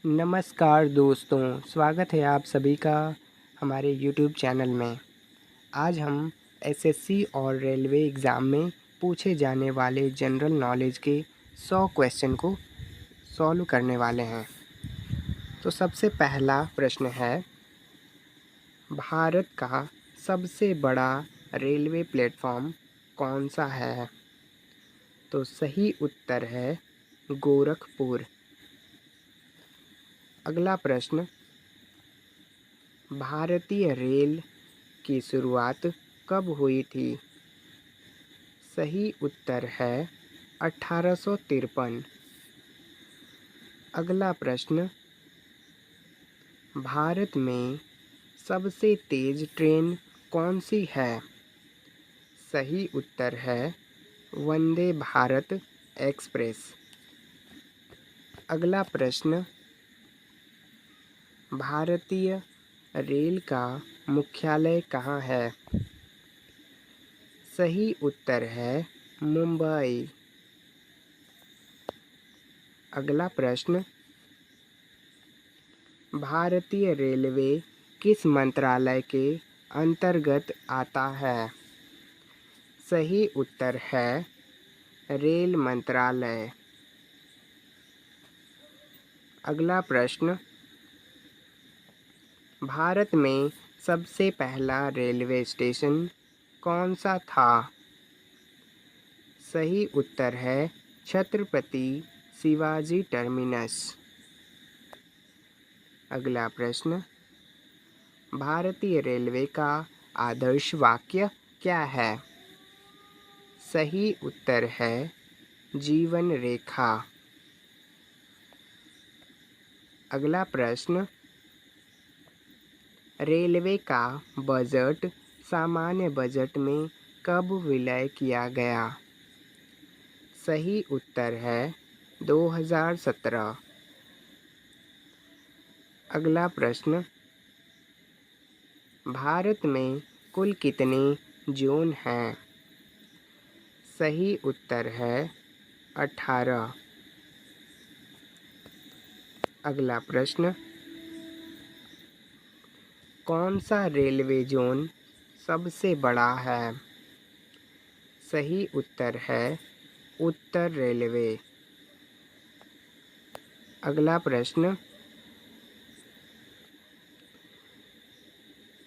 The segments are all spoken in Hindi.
नमस्कार दोस्तों, स्वागत है आप सभी का हमारे YouTube चैनल में। आज हम एसएससी और रेलवे एग्ज़ाम में पूछे जाने वाले जनरल नॉलेज के 100 क्वेश्चन को सॉल्व करने वाले हैं। तो सबसे पहला प्रश्न है, भारत का सबसे बड़ा रेलवे प्लेटफॉर्म कौन सा है? तो सही उत्तर है गोरखपुर। अगला प्रश्न, भारतीय रेल की शुरुआत कब हुई थी? सही उत्तर है 1853। अगला प्रश्न, भारत में सबसे तेज़ ट्रेन कौन सी है? सही उत्तर है वंदे भारत एक्सप्रेस। अगला प्रश्न, भारतीय रेल का मुख्यालय कहाँ है? सही उत्तर है मुंबई। अगला प्रश्न, भारतीय रेलवे किस मंत्रालय के अंतर्गत आता है? सही उत्तर है रेल मंत्रालय। अगला प्रश्न, भारत में सबसे पहला रेलवे स्टेशन कौन सा था? सही उत्तर है छत्रपति शिवाजी टर्मिनस। अगला प्रश्न, भारतीय रेलवे का आदर्श वाक्य क्या है? सही उत्तर है जीवन रेखा। अगला प्रश्न, रेलवे का बजट सामान्य बजट में कब विलय किया गया? सही उत्तर है 2017। अगला प्रश्न, भारत में कुल कितने जोन हैं? सही उत्तर है 18। अगला प्रश्न, कौन सा रेलवे जोन सबसे बड़ा है? सही उत्तर है उत्तर रेलवे। अगला प्रश्न,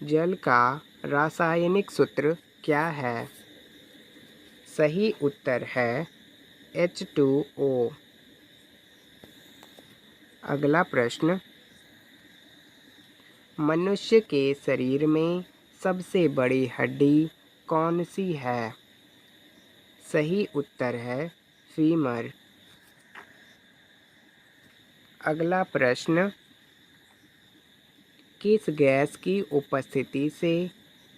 जल का रासायनिक सूत्र क्या है? सही उत्तर है H2O। अगला प्रश्न, मनुष्य के शरीर में सबसे बड़ी हड्डी कौन सी है? सही उत्तर है फीमर। अगला प्रश्न, किस गैस की उपस्थिति से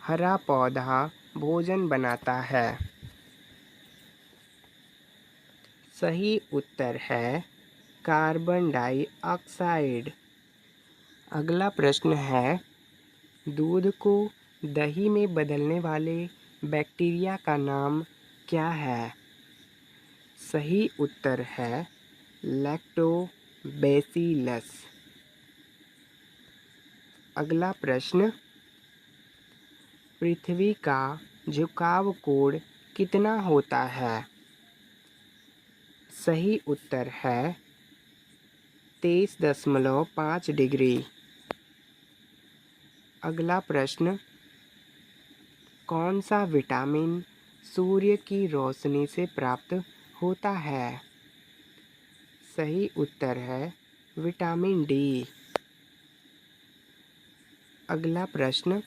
हरा पौधा भोजन बनाता है? सही उत्तर है कार्बन डाइऑक्साइड। अगला प्रश्न है, दूध को दही में बदलने वाले बैक्टीरिया का नाम क्या है? सही उत्तर है लैक्टोबैसिलस। अगला प्रश्न, पृथ्वी का झुकाव कोण कितना होता है? सही उत्तर है 23.5 डिग्री। अगला प्रश्न, कौन सा विटामिन सूर्य की रोशनी से प्राप्त होता है? सही उत्तर है विटामिन डी। अगला प्रश्न,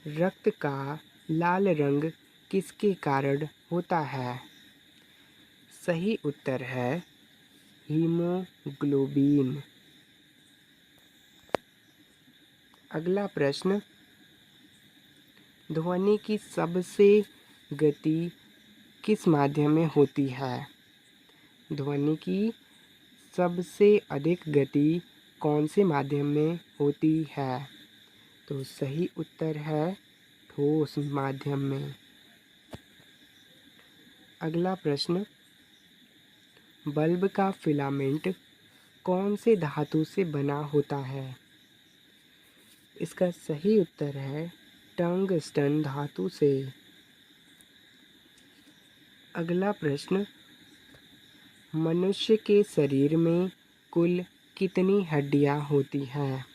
रक्त का लाल रंग किसके कारण होता है? सही उत्तर है हीमोग्लोबिन। अगला प्रश्न, ध्वनि की सबसे गति किस माध्यम में होती है? ध्वनि की सबसे अधिक गति कौन से माध्यम में होती है? तो सही उत्तर है ठोस माध्यम में। अगला प्रश्न, बल्ब का फिलामेंट कौन से धातु से बना होता है? इसका सही उत्तर है टंगस्टन धातु से। अगला प्रश्न, मनुष्य के शरीर में कुल कितनी हड्डियां होती हैं?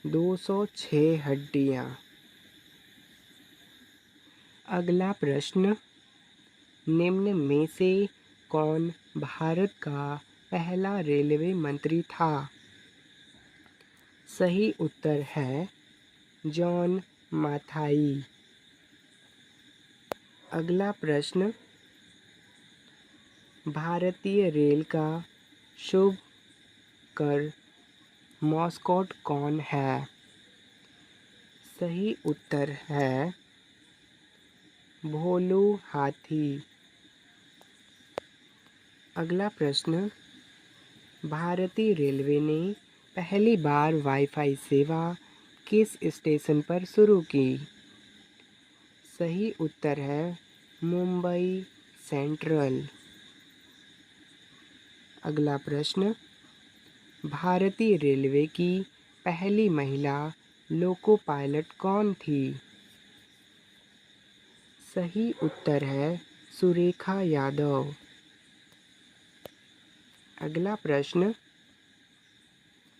206 हड्डियां। अगला प्रश्न, निम्न में से कौन भारत का पहला रेलवे मंत्री था? सही उत्तर है जॉन माथाई। अगला प्रश्न, भारतीय रेल का शुभ कर मॉस्कोट कौन है? सही उत्तर है भोलू हाथी। अगला प्रश्न, भारतीय रेलवे ने पहली बार वाईफाई सेवा किस स्टेशन पर शुरू की? सही उत्तर है मुंबई सेंट्रल। अगला प्रश्न, भारतीय रेलवे की पहली महिला लोको पायलट कौन थी? सही उत्तर है सुरेखा यादव। अगला प्रश्न,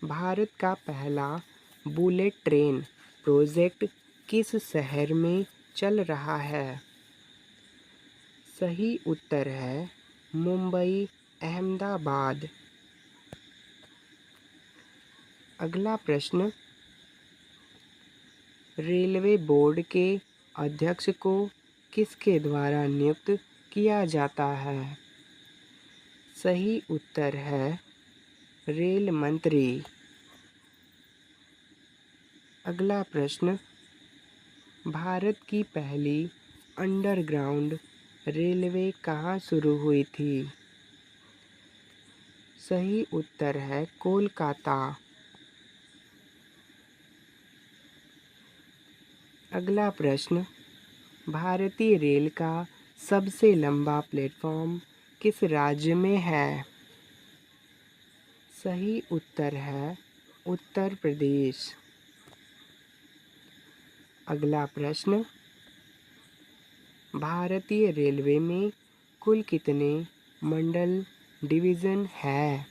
भारत का पहला बुलेट ट्रेन प्रोजेक्ट किस शहर में चल रहा है? सही उत्तर है मुंबई अहमदाबाद। अगला प्रश्न, रेलवे बोर्ड के अध्यक्ष को किसके द्वारा नियुक्त किया जाता है? सही उत्तर है रेल मंत्री। अगला प्रश्न, भारत की पहली अंडरग्राउंड रेलवे कहाँ शुरू हुई थी? सही उत्तर है कोलकाता। अगला प्रश्न, भारतीय रेल का सबसे लंबा प्लेटफॉर्म किस राज्य में है? सही उत्तर है उत्तर प्रदेश। अगला प्रश्न, भारतीय रेलवे में कुल कितने मंडल डिवीज़न है?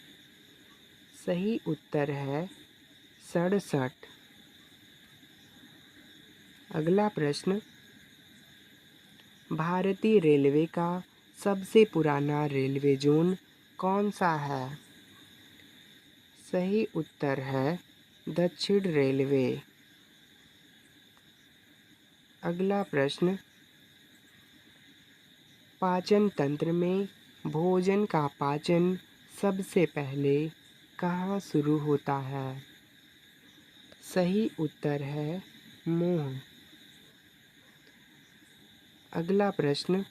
सही उत्तर है 67। अगला प्रश्न, भारतीय रेलवे का सबसे पुराना रेलवे जोन कौन सा है? सही उत्तर है दक्षिण रेलवे। अगला प्रश्न, पाचन तंत्र में भोजन का पाचन सबसे पहले कहाँ शुरू होता है? सही उत्तर है मुंह। अगला प्रश्न,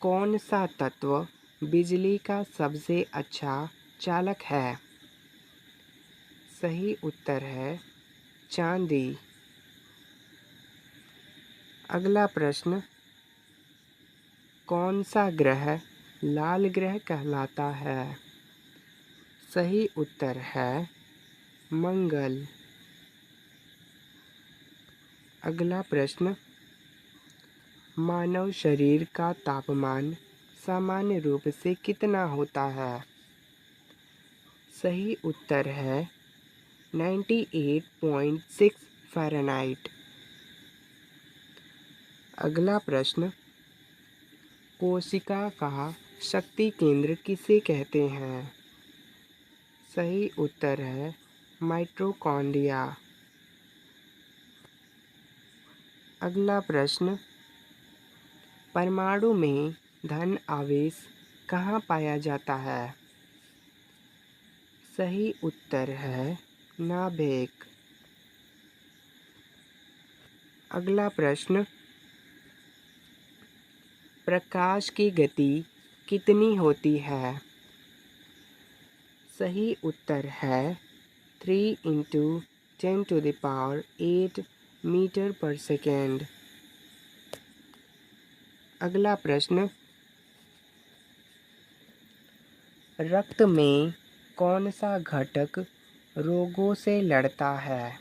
कौन सा तत्व बिजली का सबसे अच्छा चालक है? सही उत्तर है चांदी। अगला प्रश्न, कौन सा ग्रह लाल ग्रह कहलाता है? सही उत्तर है मंगल। अगला प्रश्न, मानव शरीर का तापमान सामान्य रूप से कितना होता है? सही उत्तर है 98.6 फ़ारेनहाइट। अगला प्रश्न, कोशिका का शक्ति केंद्र किसे कहते हैं? सही उत्तर है माइटोकॉन्ड्रिया। अगला प्रश्न, परमाणु में धन आवेश कहाँ पाया जाता है? सही उत्तर है नाभिक। अगला प्रश्न, प्रकाश की गति कितनी होती है? सही उत्तर है 3 × 10⁸ मीटर पर सेकेंड। अगला प्रश्न, रक्त में कौन सा घटक रोगों से लड़ता है?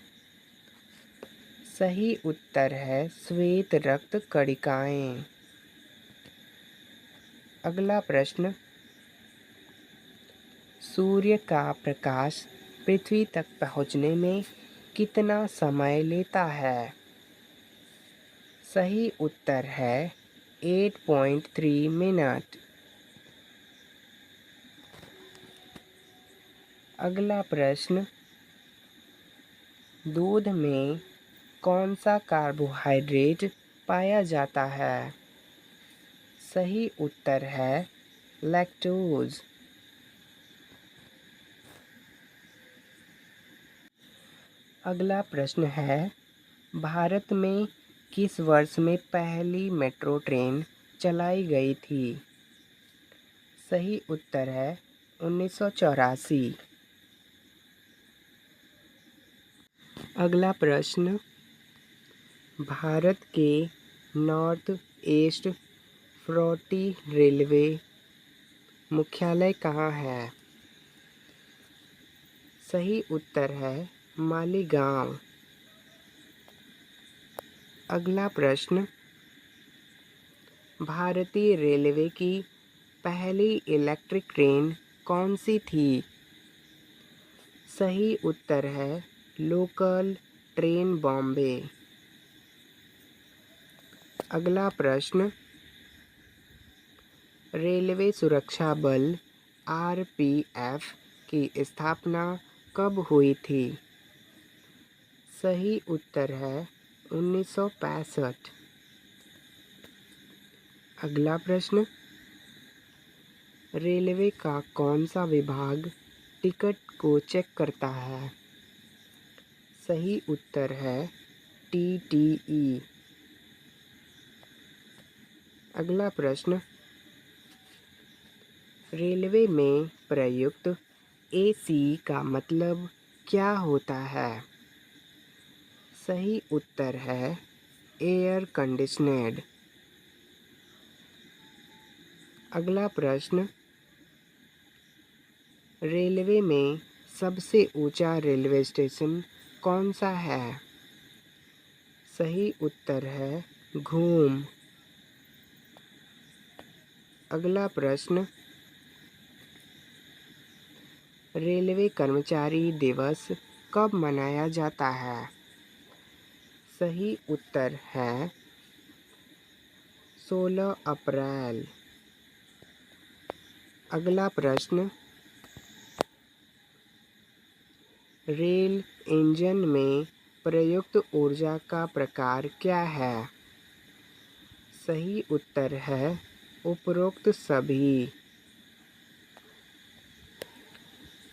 सही उत्तर है श्वेत रक्त कणिकाएं। अगला प्रश्न, सूर्य का प्रकाश पृथ्वी तक पहुंचने में कितना समय लेता है? सही उत्तर है 8.3 मिनट। अगला प्रश्न, दूध में कौन सा कार्बोहाइड्रेट पाया जाता है? सही उत्तर है लैक्टोज। अगला प्रश्न है, भारत में किस वर्ष में पहली मेट्रो ट्रेन चलाई गई थी? सही उत्तर है 1984। अगला प्रश्न, भारत के नॉर्थ ईस्ट फ्रंटी रेलवे मुख्यालय कहाँ है? सही उत्तर है मालीगांव। अगला प्रश्न, भारतीय रेलवे की पहली इलेक्ट्रिक ट्रेन कौन सी थी? सही उत्तर है लोकल ट्रेन बॉम्बे। अगला प्रश्न, रेलवे सुरक्षा बल आरपीएफ की स्थापना कब हुई थी? सही उत्तर है 1965। अगला प्रश्न, रेलवे का कौन सा विभाग टिकट को चेक करता है? सही उत्तर है टीटीई। अगला प्रश्न, रेलवे में प्रयुक्त एसी का मतलब क्या होता है? सही उत्तर है एयर कंडीशनर्ड। अगला प्रश्न, रेलवे में सबसे ऊंचा रेलवे स्टेशन कौन सा है? सही उत्तर है घूम। अगला प्रश्न, रेलवे कर्मचारी दिवस कब मनाया जाता है? सही उत्तर है 16 अप्रैल। अगला प्रश्न, रेल इंजन में प्रयुक्त ऊर्जा का प्रकार क्या है? सही उत्तर है उपरोक्त सभी।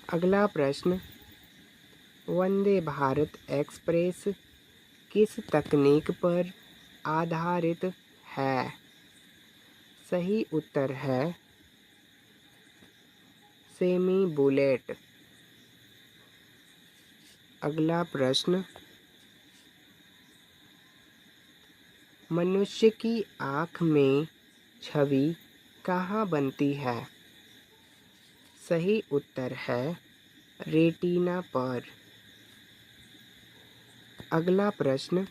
अगला प्रश्न, वंदे भारत एक्सप्रेस किस तकनीक पर आधारित है? सही उत्तर है सेमी बुलेट। अगला प्रश्न, मनुष्य की आँख में छवि कहाँ बनती है? सही उत्तर है रेटिना पर। अगला प्रश्न,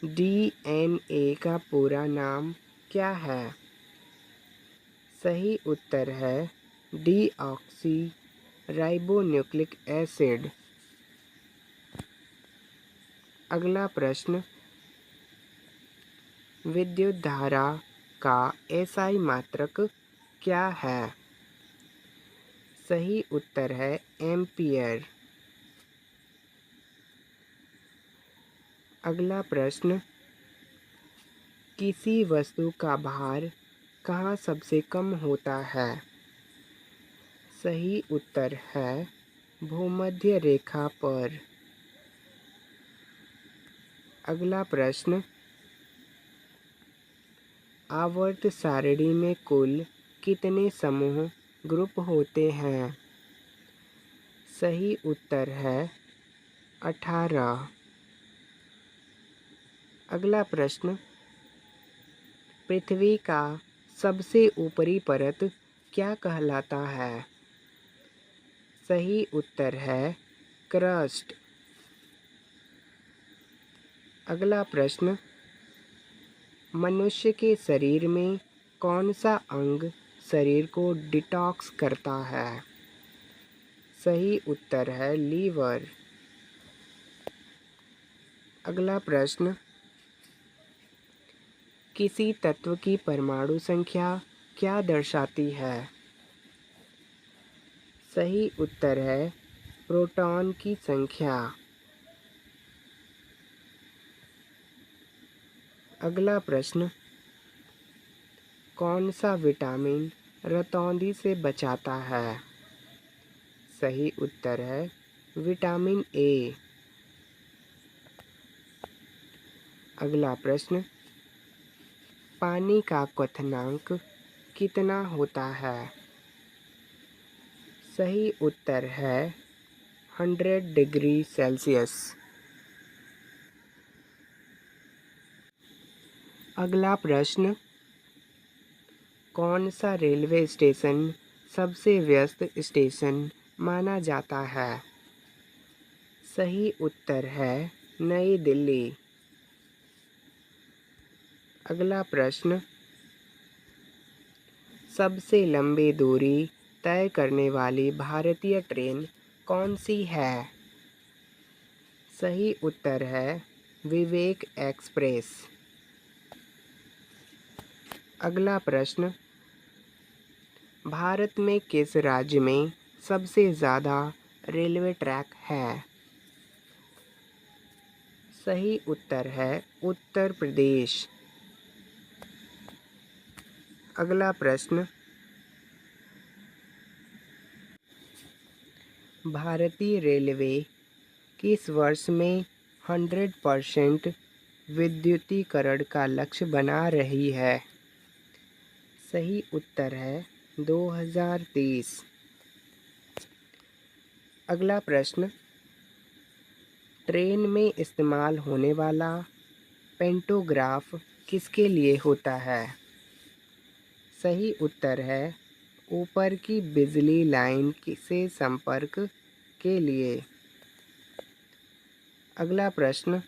डीएनए का पूरा नाम क्या है? सही उत्तर है डीऑक्सी राइबोन्यूक्लिक एसिड। अगला प्रश्न, विद्युत धारा का एसआई मात्रक क्या है? सही उत्तर है एम्पियर। अगला प्रश्न, किसी वस्तु का भार कहाँ सबसे कम होता है? सही उत्तर है भूमध्य रेखा पर। अगला प्रश्न, आवर्त सारणी में कुल कितने समूह ग्रुप होते हैं? सही उत्तर है 18। अगला प्रश्न, पृथ्वी का सबसे ऊपरी परत क्या कहलाता है? सही उत्तर है क्रस्ट। अगला प्रश्न, मनुष्य के शरीर में कौन सा अंग शरीर को डिटॉक्स करता है? सही उत्तर है लीवर। अगला प्रश्न, किसी तत्व की परमाणु संख्या क्या दर्शाती है? सही उत्तर है प्रोटॉन की संख्या। अगला प्रश्न, कौन सा विटामिन रतौंधी से बचाता है? सही उत्तर है विटामिन ए। अगला प्रश्न, पानी का क्वथनांक कितना होता है? सही उत्तर है 100 डिग्री सेल्सियस। अगला प्रश्न, कौन सा रेलवे स्टेशन सबसे व्यस्त स्टेशन माना जाता है? सही उत्तर है नई दिल्ली। अगला प्रश्न, सबसे लंबी दूरी तय करने वाली भारतीय ट्रेन कौन सी है? सही उत्तर है विवेक एक्सप्रेस। अगला प्रश्न, भारत में किस राज्य में सबसे ज़्यादा रेलवे ट्रैक है? सही उत्तर है उत्तर प्रदेश। अगला प्रश्न, भारतीय रेलवे किस वर्ष में 100% विद्युतीकरण का लक्ष्य बना रही है? सही उत्तर है 2030। अगला प्रश्न, ट्रेन में इस्तेमाल होने वाला पेंटोग्राफ किसके लिए होता है? सही उत्तर है ऊपर की बिजली लाइन से संपर्क के लिए। अगला प्रश्न,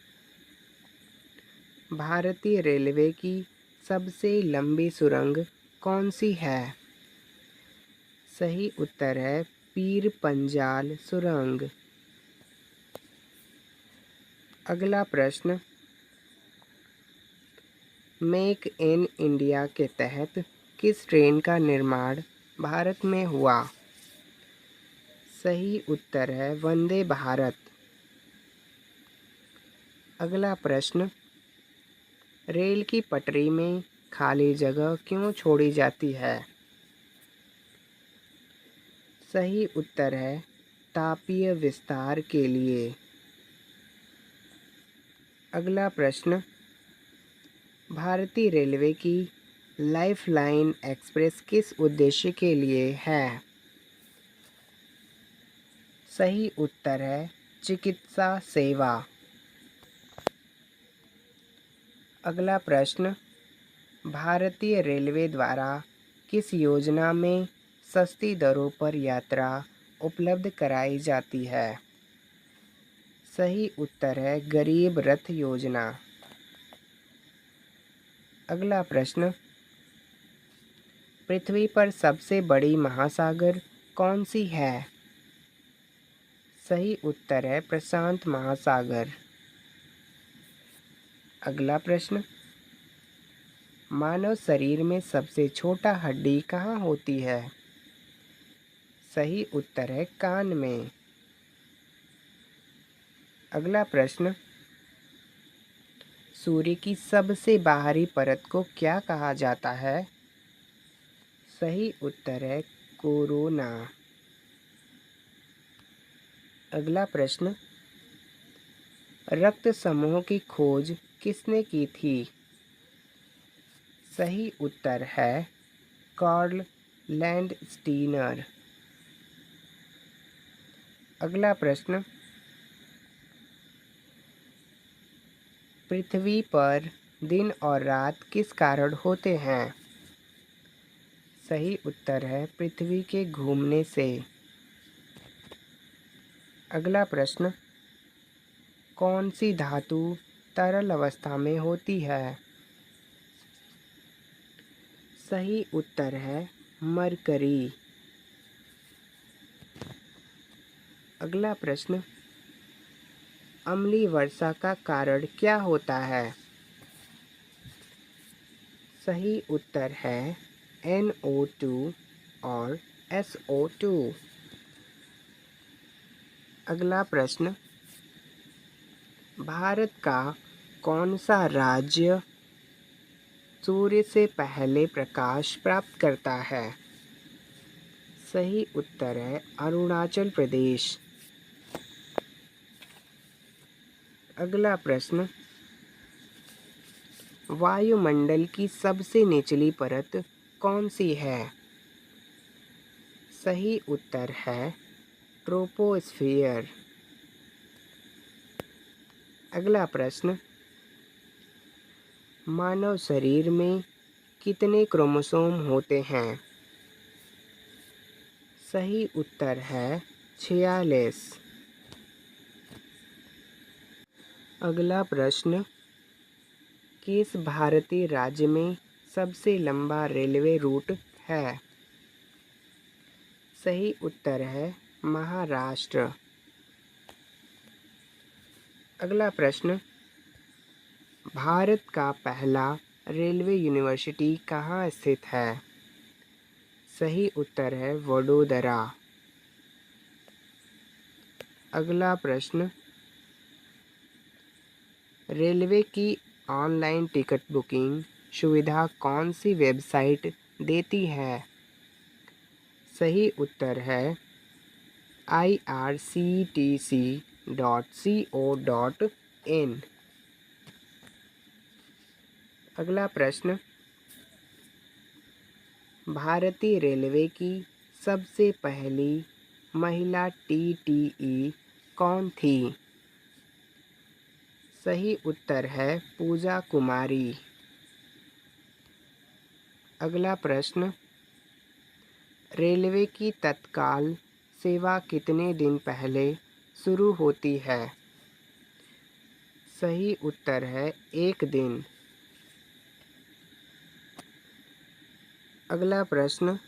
भारतीय रेलवे की सबसे लंबी सुरंग कौन सी है? सही उत्तर है पीर पंजाल सुरंग। अगला प्रश्न, मेक इन इंडिया के तहत किस ट्रेन का निर्माण भारत में हुआ? सही उत्तर है वंदे भारत। अगला प्रश्न, रेल की पटरी में खाली जगह क्यों छोड़ी जाती है? सही उत्तर है तापीय विस्तार के लिए। अगला प्रश्न, भारतीय रेलवे की लाइफलाइन एक्सप्रेस किस उद्देश्य के लिए है? सही उत्तर है चिकित्सा सेवा। अगला प्रश्न, भारतीय रेलवे द्वारा किस योजना में सस्ती दरों पर यात्रा उपलब्ध कराई जाती है? सही उत्तर है गरीब रथ योजना। अगला प्रश्न, पृथ्वी पर सबसे बड़ी महासागर कौन सी है? सही उत्तर है प्रशांत महासागर। अगला प्रश्न, मानव शरीर में सबसे छोटा हड्डी कहाँ होती है? सही उत्तर है कान में। अगला प्रश्न, सूर्य की सबसे बाहरी परत को क्या कहा जाता है? सही उत्तर है कोरोना। अगला प्रश्न, रक्त समूह की खोज किसने की थी? सही उत्तर है कार्ल लैंडस्टीनर। अगला प्रश्न, पृथ्वी पर दिन और रात किस कारण होते हैं? सही उत्तर है पृथ्वी के घूमने से। अगला प्रश्न, कौन सी धातु तरल अवस्था में होती है? सही उत्तर है मरकरी। अगला प्रश्न, अम्लीय वर्षा का कारण क्या होता है? सही उत्तर है NO2 और SO2। अगला प्रश्न, भारत का कौन सा राज्य सूर्य से पहले प्रकाश प्राप्त करता है? सही उत्तर है अरुणाचल प्रदेश। अगला प्रश्न, वायुमंडल की सबसे निचली परत कौन सी है? सही उत्तर है ट्रोपोस्फियर। अगला प्रश्न, मानव शरीर में कितने क्रोमोसोम होते हैं? सही उत्तर है 46। अगला प्रश्न, किस भारतीय राज्य में सबसे लंबा रेलवे रूट है? सही उत्तर है महाराष्ट्र। अगला प्रश्न, भारत का पहला रेलवे यूनिवर्सिटी कहाँ स्थित है? सही उत्तर है वडोदरा। अगला प्रश्न, रेलवे की ऑनलाइन टिकट बुकिंग सुविधा कौन सी वेबसाइट देती है? सही उत्तर है irctc.co.in। अगला प्रश्न, भारतीय रेलवे की सबसे पहली महिला TTE कौन थी? सही उत्तर है पूजा कुमारी। अगला प्रश्न, रेलवे की तत्काल सेवा कितने दिन पहले शुरू होती है? सही उत्तर है 1 दिन। अगला प्रश्न,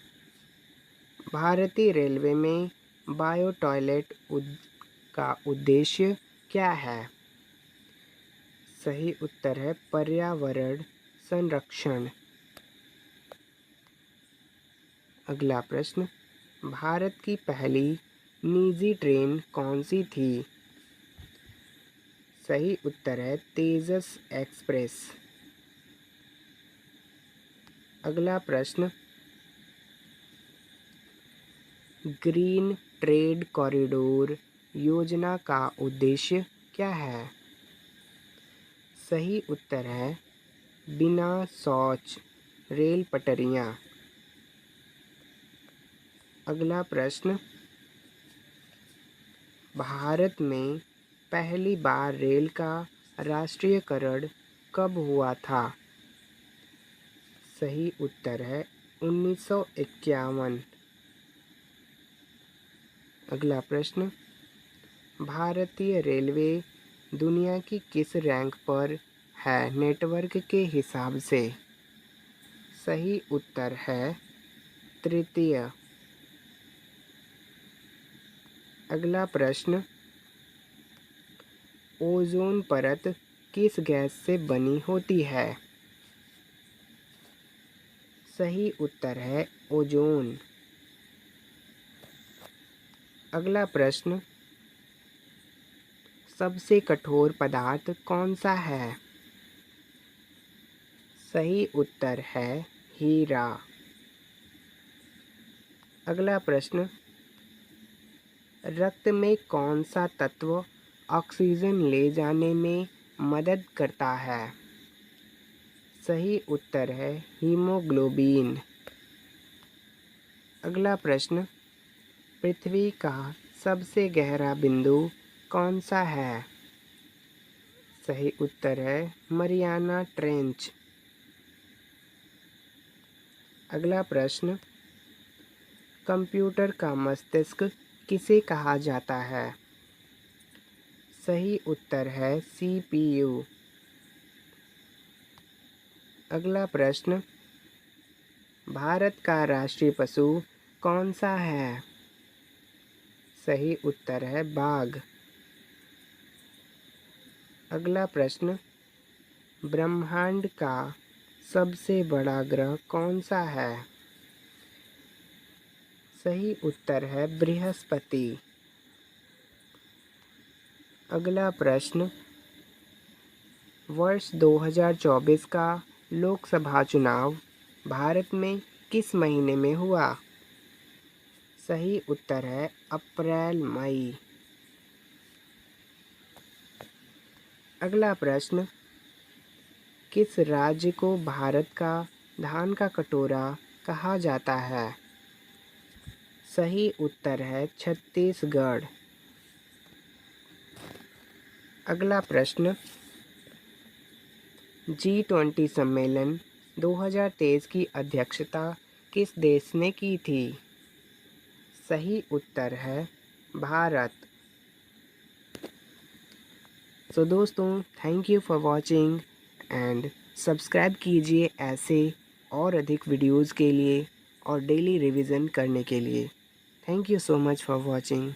भारतीय रेलवे में बायो टॉयलेट का उद्देश्य क्या है? सही उत्तर है पर्यावरण संरक्षण। अगला प्रश्न, भारत की पहली निजी ट्रेन कौन सी थी? सही उत्तर है तेजस एक्सप्रेस। अगला प्रश्न, ग्रीन ट्रेड कॉरिडोर योजना का उद्देश्य क्या है? सही उत्तर है बिना शौच रेल पटरियाँ। अगला प्रश्न, भारत में पहली बार रेल का राष्ट्रीयकरण कब हुआ था? सही उत्तर है 1951। अगला प्रश्न, भारतीय रेलवे दुनिया की किस रैंक पर है नेटवर्क के हिसाब से? सही उत्तर है तृतीय। अगला प्रश्न, ओजोन परत किस गैस से बनी होती है? सही उत्तर है ओजोन। अगला प्रश्न, सबसे कठोर पदार्थ कौन सा है? सही उत्तर है हीरा। अगला प्रश्न, रक्त में कौन सा तत्व ऑक्सीजन ले जाने में मदद करता है? सही उत्तर है हीमोग्लोबिन। अगला प्रश्न, पृथ्वी का सबसे गहरा बिंदु कौन सा है? सही उत्तर है मरियाना ट्रेंच। अगला प्रश्न, कंप्यूटर का मस्तिष्क किसे कहा जाता है? सही उत्तर है CPU। अगला प्रश्न, भारत का राष्ट्रीय पशु कौन सा है? सही उत्तर है बाघ। अगला प्रश्न, ब्रह्मांड का सबसे बड़ा ग्रह कौन सा है? सही उत्तर है बृहस्पति। अगला प्रश्न, वर्ष 2024 का लोकसभा चुनाव भारत में किस महीने में हुआ? सही उत्तर है अप्रैल मई। अगला प्रश्न, किस राज्य को भारत का धान का कटोरा कहा जाता है? सही उत्तर है छत्तीसगढ़। अगला प्रश्न, G20 सम्मेलन 2023 की अध्यक्षता किस देश ने की थी? सही उत्तर है भारत। सो दोस्तों, thank you for watching and subscribe कीजिए ऐसे और अधिक वीडियोज़ के लिए और डेली रिवीजन करने के लिए। Thank you so much for watching.